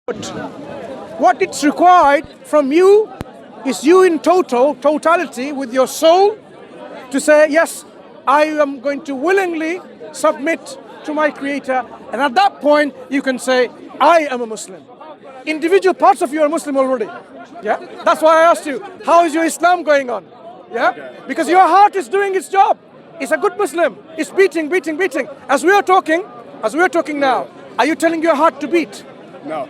What it's required from you is you in totality with your soul to say, yes, I am going to willingly submit to my Creator. And at that point, you can say, I am a Muslim. Individual parts of you are Muslim already. Yeah, that's why I asked you, how is your Islam going on? Yeah, because your heart is doing its job. It's a good Muslim. It's beating. As we are talking now, are you telling your heart to beat? No.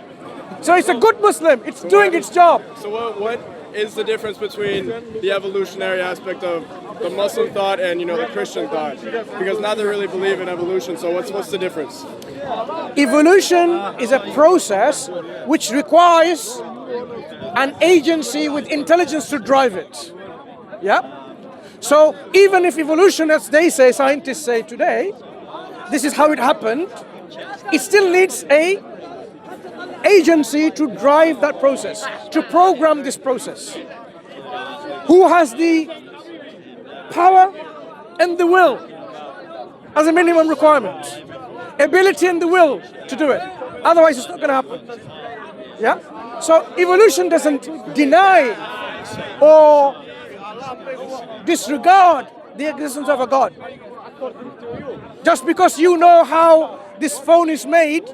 So it's a good Muslim. It's doing its job. So what is the difference between the evolutionary aspect of the Muslim thought and the Christian thought? Because neither really believe in evolution. So what's the difference? Evolution is a process which requires an agency with intelligence to drive it. Yeah? So even if evolution, as they say, scientists say today, this is how it happened, it still needs a agency to drive that process, to program this process. Who has the power and the will as a minimum requirement? Ability and the will to do it. Otherwise, it's not going to happen. Yeah? So evolution doesn't deny or disregard the existence of a God. Just because you know how this phone is made,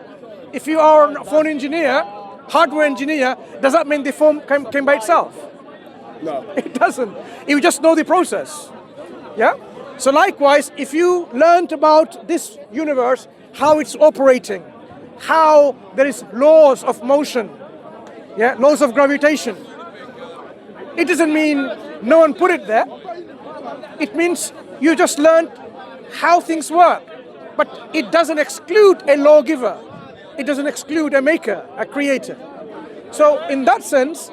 if you are a phone engineer, hardware engineer, does that mean the phone came by itself? No. It doesn't. You just know the process. Yeah? So likewise, if you learned about this universe, how it's operating, how there is laws of motion, yeah, laws of gravitation, it doesn't mean no one put it there. It means you just learned how things work. But it doesn't exclude a lawgiver. It doesn't exclude a maker, a creator. So in that sense,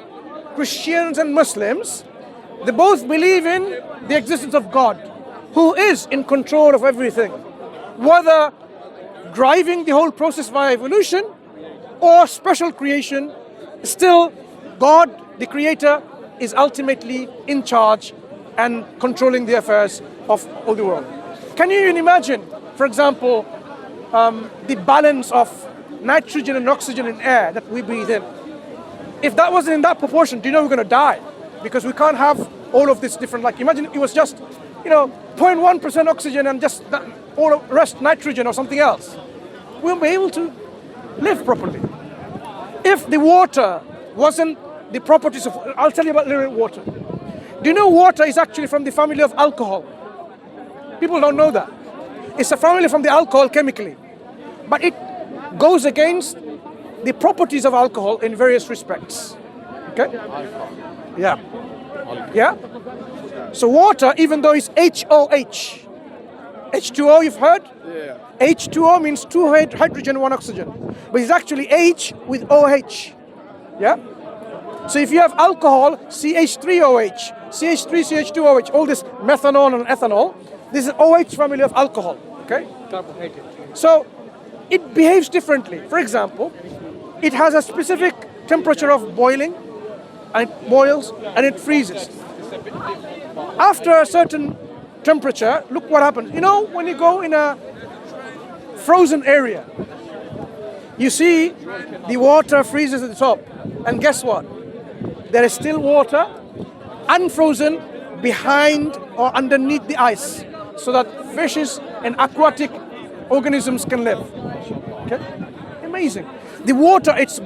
Christians and Muslims, they both believe in the existence of God, who is in control of everything, whether driving the whole process via evolution or special creation. Still, God, the creator, is ultimately in charge and controlling the affairs of all the world. Can you even imagine, for example, the balance of nitrogen and oxygen in air that we breathe in? If that wasn't in that proportion, do you know we're going to die? Because we can't have all of this different, like imagine it was just, 0.1% oxygen and just all the rest nitrogen or something else. We won't be able to live properly. If the water wasn't the properties of, I'll tell you about little water. Do you know water is actually from the family of alcohol? People don't know that. It's a family from the alcohol chemically. But it goes against the properties of alcohol in various respects. Okay? Yeah. Yeah? So water, even though it's HOH, H2O you've heard? Yeah. H2O means two hydrogen, one oxygen. But it's actually H with OH. Yeah? So if you have alcohol, CH3OH, CH3, CH2OH, all this methanol and ethanol, this is OH family of alcohol. Okay? So it behaves differently. For example, it has a specific temperature of boiling, and it boils and it freezes. After a certain temperature, look what happens. When you go in a frozen area, you see the water freezes at the top. And guess what? There is still water, unfrozen, behind or underneath the ice, so that fishes and aquatic organisms can live. Okay? Amazing. The water, it's,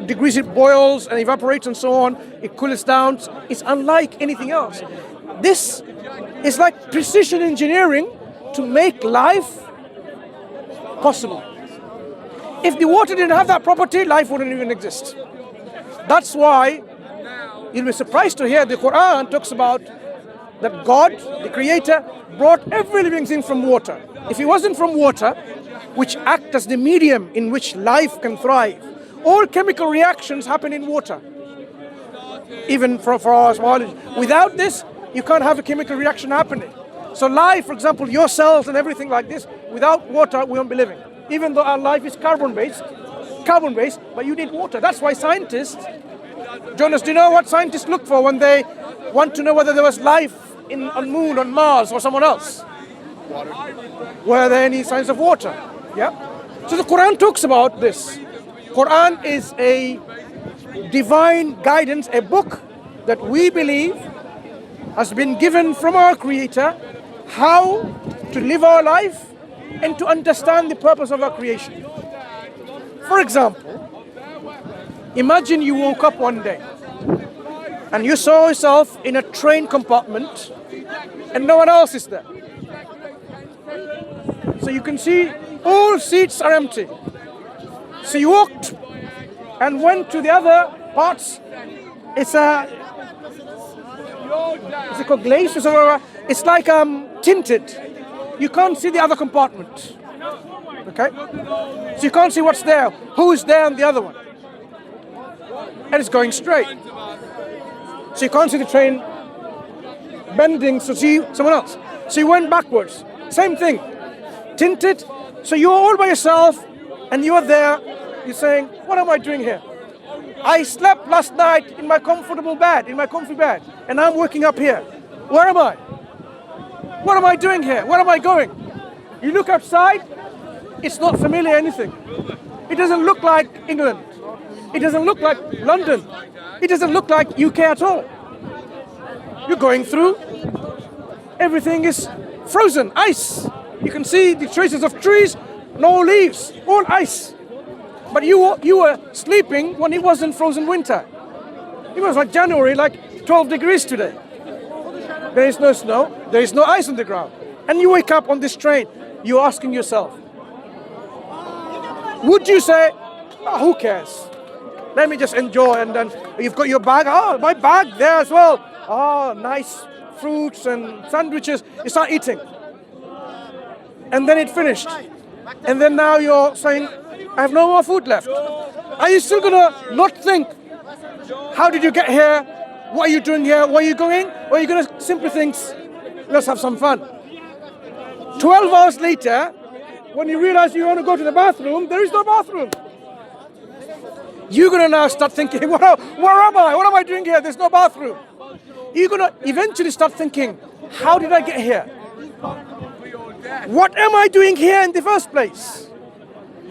degrees it boils and evaporates and so on, it cools down. It's unlike anything else. This is like precision engineering to make life possible. If the water didn't have that property, life wouldn't even exist. That's why you'll be surprised to hear the Quran talks about that God, the Creator, brought every living thing from water. If it wasn't from water, which act as the medium in which life can thrive, all chemical reactions happen in water. Even for our biology. Without this, you can't have a chemical reaction happening. So life, for example, your cells and everything like this, without water, we won't be living. Even though our life is carbon-based, but you need water. That's why scientists, Jonas, do you know what scientists look for when they want to know whether there was life on Moon, on Mars, or someone else? Water. Were there any signs of water? Yeah. So the Quran talks about this. Quran is a divine guidance, a book that we believe has been given from our Creator, how to live our life and to understand the purpose of our creation. For example, imagine you woke up one day and you saw yourself in a train compartment and no one else is there. So you can see all seats are empty. So you walked and went to the other parts. It's it called glaciers or it's like tinted. You can't see the other compartment. Okay? So you can't see what's there, who's there on the other one. And it's going straight. So you can't see the train bending to see someone else. So you went backwards. Same thing. Tinted. So you're all by yourself and you're there. You're saying, what am I doing here? I slept last night in my comfortable bed, in my comfy bed, and I'm waking up here. Where am I? What am I doing here? Where am I going? You look outside, it's not familiar anything. It doesn't look like England. It doesn't look like London. It doesn't look like UK at all. You're going through, everything is frozen, ice. You can see the traces of trees, no leaves, all ice. But you were sleeping when it wasn't frozen winter. It was like January, like 12 degrees today. There is no snow, there is no ice on the ground. And you wake up on this train, you're asking yourself, would you say, oh, who cares? Let me just enjoy, and then you've got your bag, oh, my bag there as well. Oh, nice fruits and sandwiches. You start eating. And then it finished. And then now you're saying, I have no more food left. Are you still gonna not think, how did you get here? What are you doing here? Where are you going? Or are you gonna simply think, let's have some fun? 12 hours later, when you realize you want to go to the bathroom, there is no bathroom. You're gonna now start thinking, where am I? What am I doing here? There's no bathroom. You're gonna eventually start thinking, how did I get here? What am I doing here in the first place?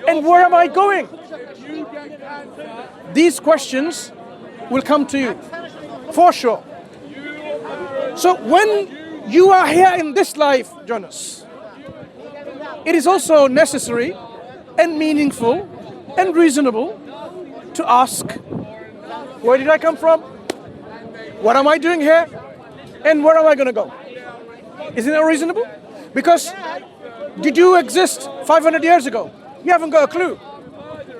And where am I going? These questions will come to you, for sure. So when you are here in this life, Jonas, it is also necessary and meaningful and reasonable to ask, where did I come from? What am I doing here? And where am I going to go? Isn't it reasonable? Because did you exist 500 years ago? You haven't got a clue.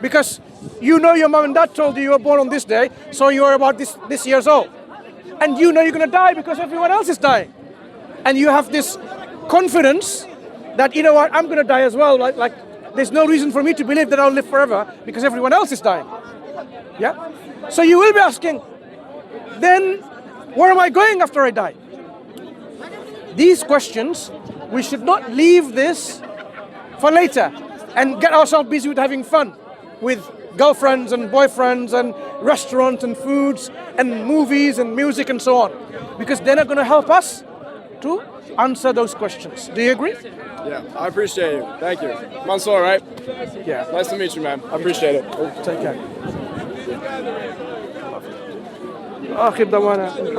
Because you know your mom and dad told you were born on this day, so you're about this years old. And you know you're going to die because everyone else is dying. And you have this confidence that, you know what, I'm going to die as well. Like there's no reason for me to believe that I'll live forever because everyone else is dying. Yeah? So you will be asking, then where am I going after I die? These questions, we should not leave this for later and get ourselves busy with having fun with girlfriends and boyfriends and restaurants and foods and movies and music and so on, because they're not going to help us to answer those questions. Do you agree? Yeah, I appreciate you. Thank you. Mansur, right? Yeah. Nice to meet you, man. I appreciate it. Take care. آخر دوانا